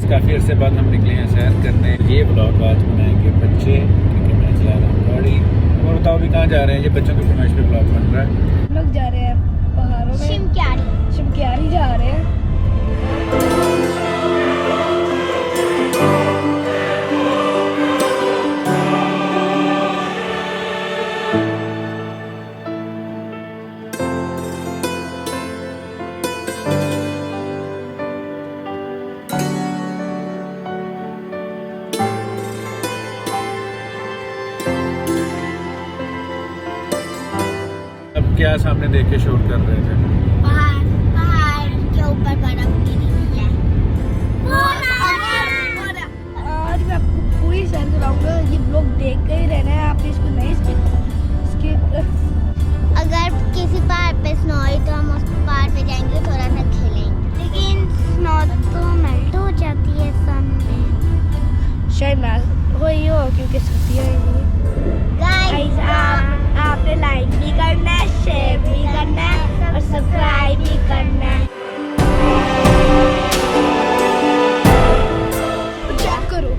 काफ़ी अरसे बाद हम निकले हैं सैर करने। ये ब्लॉग आज बनाएंगे बच्चे, क्योंकि मैं चला रहा हूँ गाड़ी। और बताओ अभी कहाँ जा रहे हैं? ये बच्चों की फरमाइश पे ब्लॉग बन रहा है। हम लोग जा रहे हैं पहाड़ों में, शिमक्यारी जा रहे हैं। अब क्या सामने देख के शूट कर रहे थे? पहाड़ के ऊपर बर्फ गिरी हुई है। आज मैं आपको पूरी सैर कराऊंगा। ये ब्लॉग देख के ही रहना है, आपने इसको नहीं स्किप। अगर किसी पहाड़ पे स्नो हुई तो हम उस पहाड़ पे जाएंगे, थोड़ा सा खेलेंगे, लेकिन स्नो तो मेल्ट हो जाती है सन में। शायद ना हुई हो क्योंकि सर्दियाँ हैं। गाइस आपने लाइक भी करना है, शेयर भी करना है और सब्सक्राइब भी करना है। चेक करो।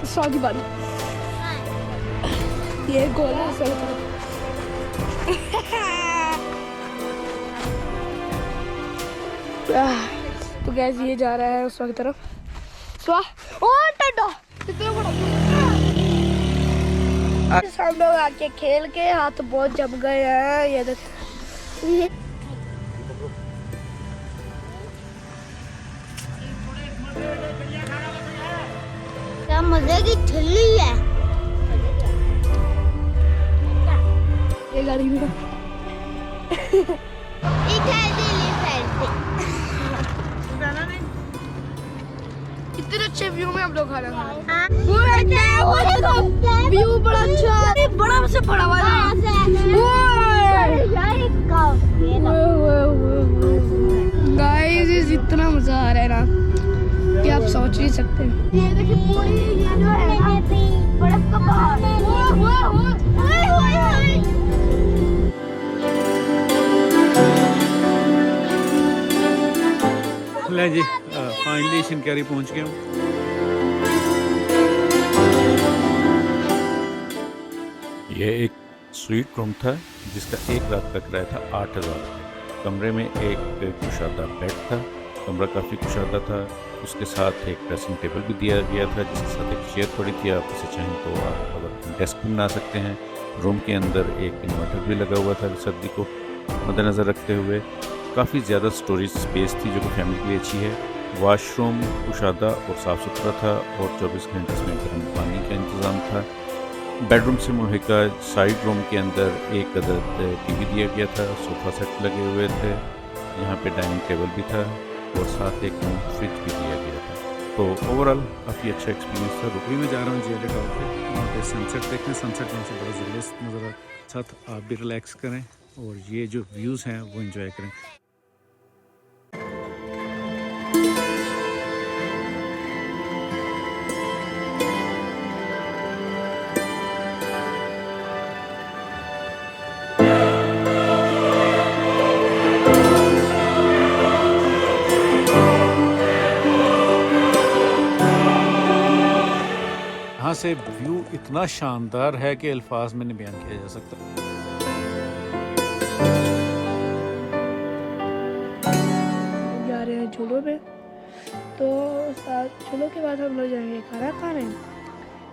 सॉरी बात ये गोला सर तो गैस ये जा रहा है उस वक्त तरफ। ओ टड्डा कितना बड़ा। हम लोग आके खेल के हाथ बहुत जम गए हैं। ये देख क्या मजे की ठिल्ली है ये गाड़ी भी इतने अच्छे व्यू में हम लोग खा रहे हैं। व्यू बड़ा अच्छा है, बड़ा से बड़ा वाला। गाइस इतना मजा आ रहा है ना कि आप सोच नहीं सकते। ये देखिए पूरी ये जो है ना बर्फ का पहाड़। ले जी, फाइनली शिमक्यारी पहुंच गया हूँ। ये एक स्वीट रूम था जिसका एक रात का किराया था 8,000। कमरे में एक कुशादा बेड था। कमरा काफ़ी कुशादा था। उसके साथ एक ड्रेसिंग टेबल भी दिया गया था, जिसके साथ एक चेयर पड़ी थी। आप उसे चाहें तो आप अगर डेस्क भी बना सकते हैं। रूम के अंदर एक इन्वर्टर भी लगा हुआ था सर्दी को मद्देनज़र रखते हुए। काफ़ी ज़्यादा स्टोरेज स्पेस थी जो कि फैमिली के लिए अच्छी है। वॉशरूम कुशादा और साफ़ सुथरा था और 24 घंटे इसमें गर्म पानी का इंतज़ाम था। बेडरूम से मुल्हिका साइड रूम के अंदर एक अदद टीवी दिया गया था। सोफ़ा सेट लगे हुए थे। यहाँ पे डाइनिंग टेबल भी था और साथ एक फ्रिज भी दिया गया था। तो ओवरऑल काफ़ी अच्छा एक्सपीरियंस था। रुकवी में जा रहा हूँ जेले टॉप पे, वहाँ पे सनसेट देखने। सनसेट वहाँ से बड़ा ज़बरदस्त नज़र आता। साथ आप भी रिलैक्स करें और ये जो व्यूज़ हैं वो इंजॉय करें। यहाँ से व्यू इतना शानदार है कि अल्फाज में नहीं बयान किया जा सकता। जा रहे हैं झूलों में, तो साथ झूलों के बाद हम लोग जाएंगे खाना खाने।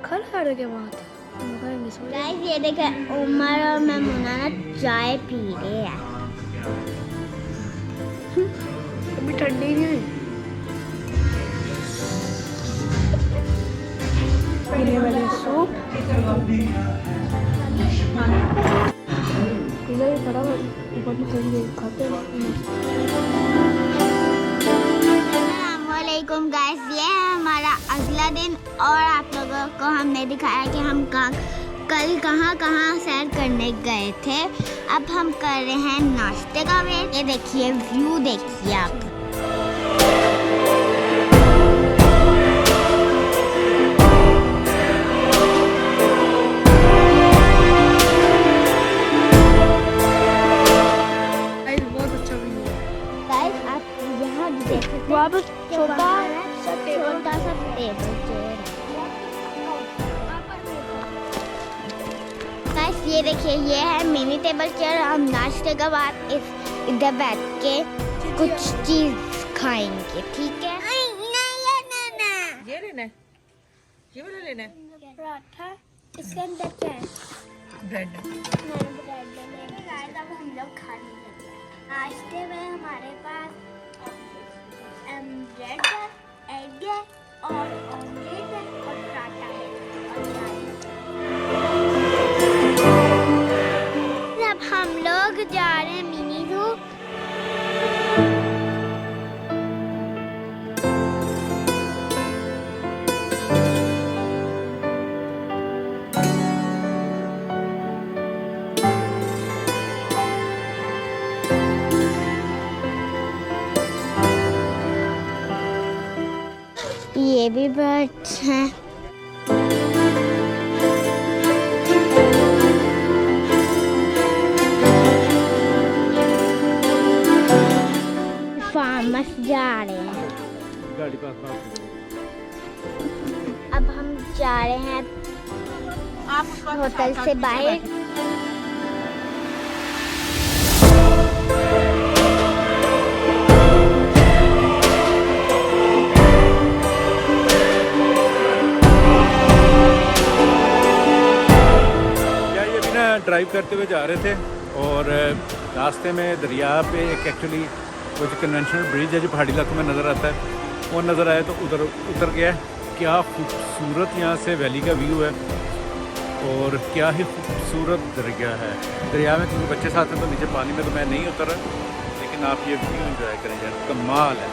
खाना खाने के बाद हम खाएंगे सोया। गाइस ये देखें, उमर और मैमुना ना चाय पी रहे हैं। अभी ठंडी नहीं है। पीने वाले सूप इधर फटाफट ऊपर निकलेंगे खाते हैं। अस्सलामुअलैकुम गाइस, ये है हमारा अगला दिन और आप लोगों को हमने दिखाया कि हम कल कहाँ सैर करने गए थे। अब हम कर रहे हैं नाश्ते का वेट। ये देखिए व्यू देखिए आप। बहुत अच्छा व्यू है। गाइस आप यहाँ भी देख सकते हैं वहाँ पे छोटा सा टेबल चेयर। गाइस ये देखिए ये है मिनी टेबल चेयर। हम नाश्ते के बाद इधर बैठ के कुछ चीज खाएंगे, ठीक है? ये लेना है, ये वाला लेना है, पराठा इसके अंदर क्या है? ब्रेड। अब हम लोग खाने लगे हैं। नाश्ते में हमारे पास ब्रेड है, एग है और ऑमलेट है और पराठा है और चाय है। अब हम लोग जा रहे हैं मिनी जू। ये भी बर्ड्स हैं। फार्मस जा रहे हैं। गाड़ी पास अब हम जा रहे हैं आप उस वक्त होटल से बाहर। ड्राइव करते हुए जा रहे थे और रास्ते में दरिया पे एक एक्चुअली वो जो कन्वेंशनल ब्रिज है जो पहाड़ी इलाकों में नज़र आता है वो नज़र आया तो उधर उतर गया। क्या खूबसूरत यहाँ से वैली का व्यू है और क्या ही खूबसूरत दरिया है। दरिया में क्योंकि बच्चे साथ हैं तो नीचे पानी में तो मैं नहीं उतरा, लेकिन आप ये व्यू एंजॉय करें यार, कमाल है।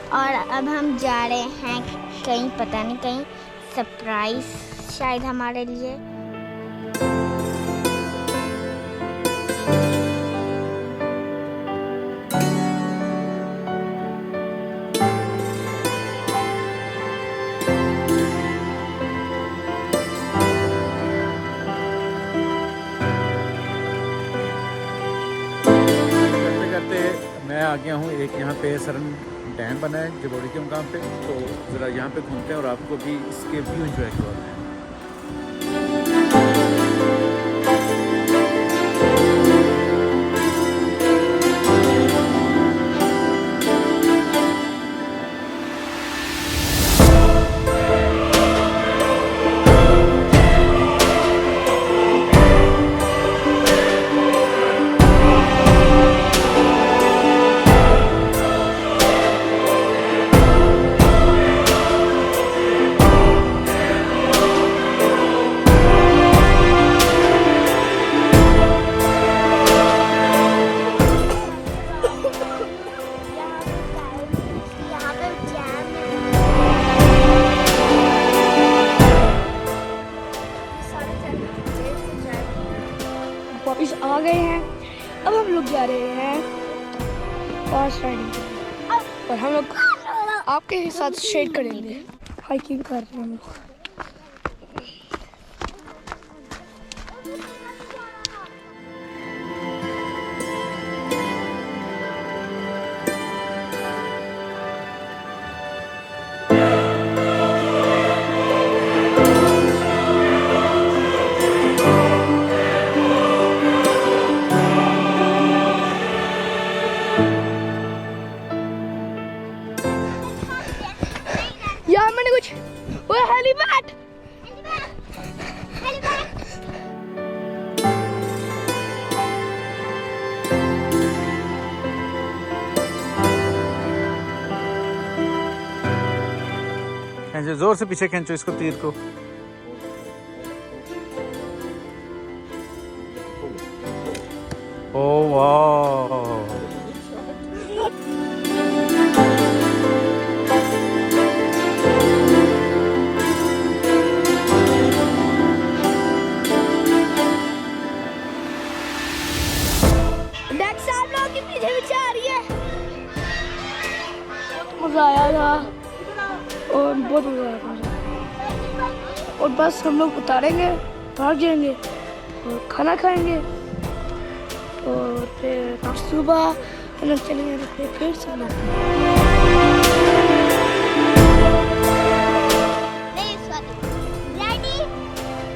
और अब हम जा रहे हैं कहीं, पता नहीं कहीं, सरप्राइज शायद हमारे लिए। करते करते मैं आ गया हूँ एक यहाँ पे सरन डैम बना है जबोड़ी के मुकाम पे, तो ज़रा यहाँ पे घूमते हैं और आपको भी इसके व्यू एंजॉय करवाते हैं। वापिस आ गए हैं। अब हम लोग जा रहे हैं हॉर्स राइडिंग के लिए और हम लोग आपके साथ शेयर करेंगे। हाइकिंग कर रहे हैं हम लोग। यार मैंने कुछ वो हेलीपैड खींचो, जोर से पीछे खींचो इसको, तीर को। ओ वाह, नेक्स्ट आप लोगों के पीछे पीछे आ रही है। मजा आया था और बहुत मजा आया था। और बस हम लोग उतारेंगे, भाग जाएंगे और खाना खाएंगे और फिर सुबह हम लोग चलेंगे तो फिर से हम लोग Ready?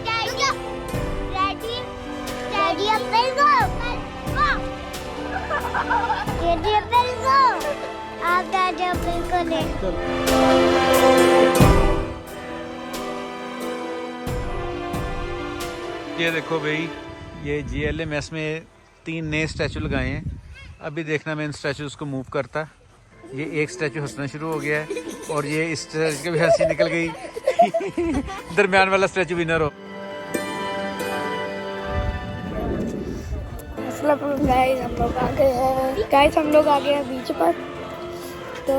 Daddy? Ready? Daddy, up and go. Daddy, up and go. आप Daddy up and go ले। ये देखो भाई, ये GLMS में 3 नए स्टैचू लगाए हैं। अभी देखना मैं इन स्टैचूज को मूव करता। ये एक स्टैचू हंसना शुरू हो गया है और ये इस स्टैचू की भी हंसी निकल गई। दरमियान वाला स्टैचू विनर हो। गाइस हम लोग आ गए हैं बीच पर। तो